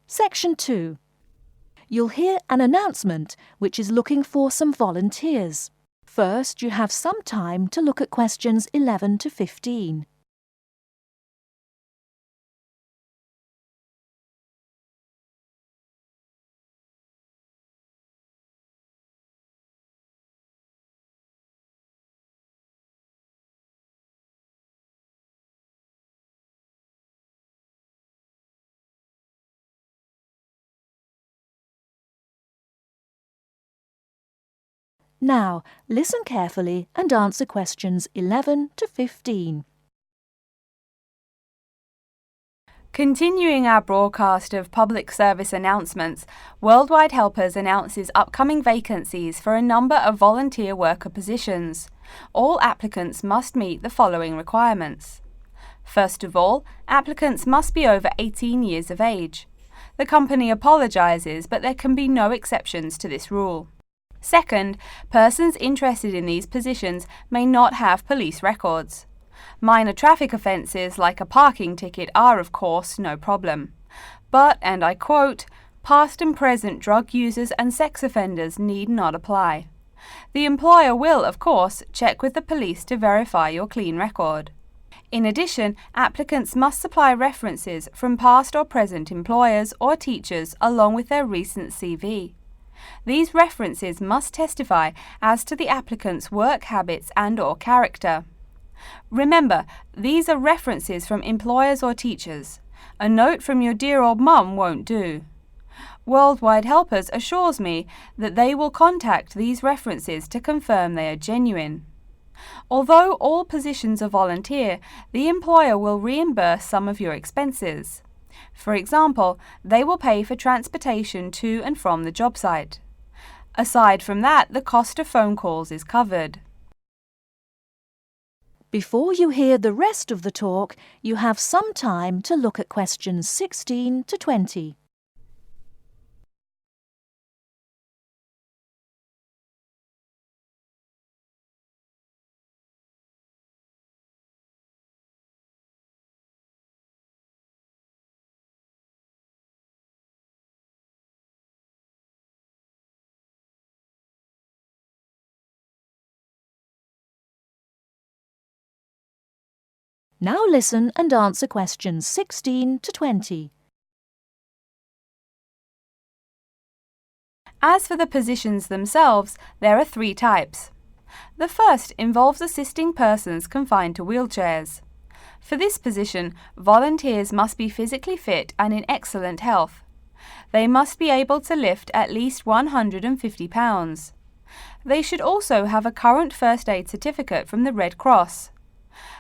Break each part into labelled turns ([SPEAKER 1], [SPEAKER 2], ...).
[SPEAKER 1] Section 2. You'll hear an announcement which is looking for some volunteers. First, you have some time to look at questions 11 to 15. Now, listen carefully and answer questions 11 to 15.
[SPEAKER 2] Continuing our broadcast of public service announcements, Worldwide Helpers announces upcoming vacancies for a number of volunteer worker positions. All applicants must meet the following requirements. First of all, applicants must be over 18 years of age. The company apologises, but there can be no exceptions to this rule. Second, persons interested in these positions may not have police records. Minor traffic offences like a parking ticket are, of course, no problem. But, and I quote, past and present drug users and sex offenders need not apply. The employer will, of course, check with the police to verify your clean record. In addition, applicants must supply references from past or present employers or teachers along with their recent CV. These references must testify as to the applicant's work habits and/or character. Remember, these are references from employers or teachers. A note from your dear old mum won't do. Worldwide Helpers assures me that they will contact these references to confirm they are genuine. Although all positions are volunteer, the employer will reimburse some of your expenses. For example, they will pay for transportation to and from the job site. Aside from that, the cost of phone calls is covered.
[SPEAKER 1] Before you hear the rest of the talk, you have some time to look at questions 16 to 20. Now listen and answer questions 16 to 20.
[SPEAKER 2] As for the positions themselves, there are 3 types. The first involves assisting persons confined to wheelchairs. For this position, volunteers must be physically fit and in excellent health. They must be able to lift at least 150 pounds. They should also have a current first aid certificate from the Red Cross.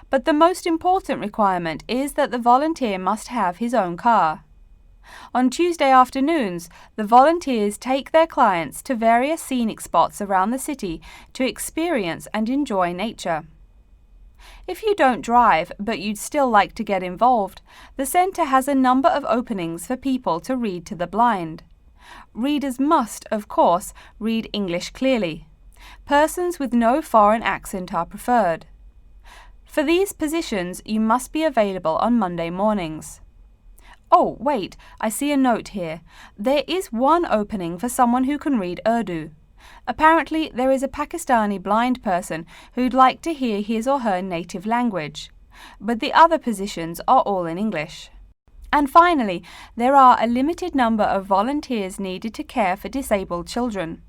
[SPEAKER 2] But the most important requirement is that the volunteer must have his own car. On Tuesday afternoons, the volunteers take their clients to various scenic spots around the city to experience and enjoy nature. If you don't drive, but you'd still like to get involved, the centre has a number of openings for people to read to the blind. Readers must, of course, read English clearly. Persons with no foreign accent are preferred. For these positions, you must be available on Monday mornings. Oh, wait, I see a note here. There is one opening for someone who can read Urdu. Apparently, there is a Pakistani blind person who'd like to hear his or her native language. But the other positions are all in English. And finally, there are a limited number of volunteers needed to care for disabled children.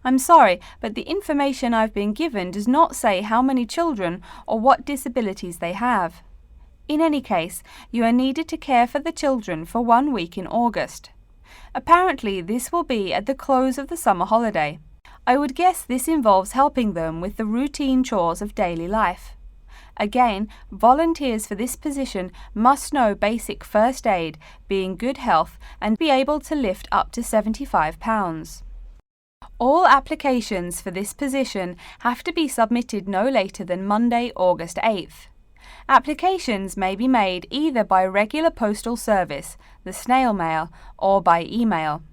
[SPEAKER 2] I'm sorry, but the information I've been given does not say how many children or what disabilities they have. In any case, you are needed to care for the children for 1 week in August. Apparently, this will be at the close of the summer holiday. I would guess this involves helping them with the routine chores of daily life. Again, volunteers for this position must know basic first aid, be in good health, and be able to lift up to 75 pounds. All applications for this position have to be submitted no later than Monday, August 8th. Applications may be made either by regular postal service, the snail mail, or by email.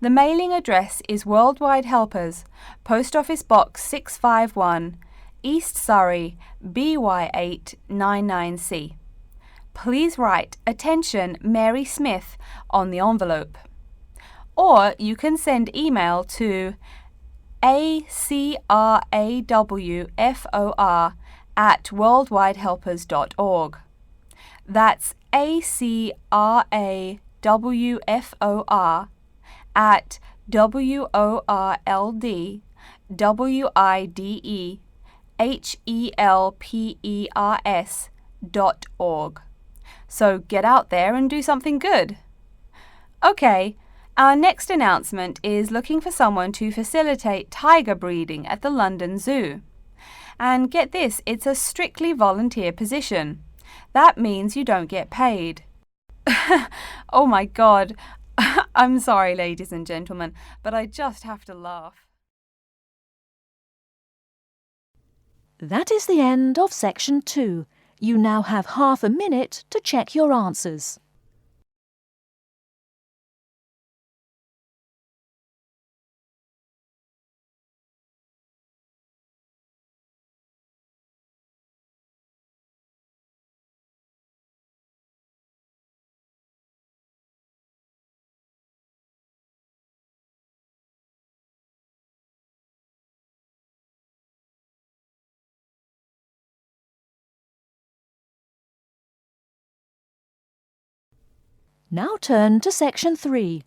[SPEAKER 2] The mailing address is Worldwide Helpers, Post Office Box 651, East Surrey, BY8 99C. please write "Attention Mary Smith" on the envelope. Or you can send email to acrawfor@worldwidehelpers.org. That's acrawfor@worldwidehelpers.org. So get out there and do something good. Okay, our next announcement is looking for someone to facilitate tiger breeding at the London Zoo. And get this, it's a strictly volunteer position. That means you don't get paid. Oh my God, I'm sorry, ladies and gentlemen, but I just have to laugh.
[SPEAKER 1] That is the end of section 2. You now have half a minute to check your answers. Now turn to section 3.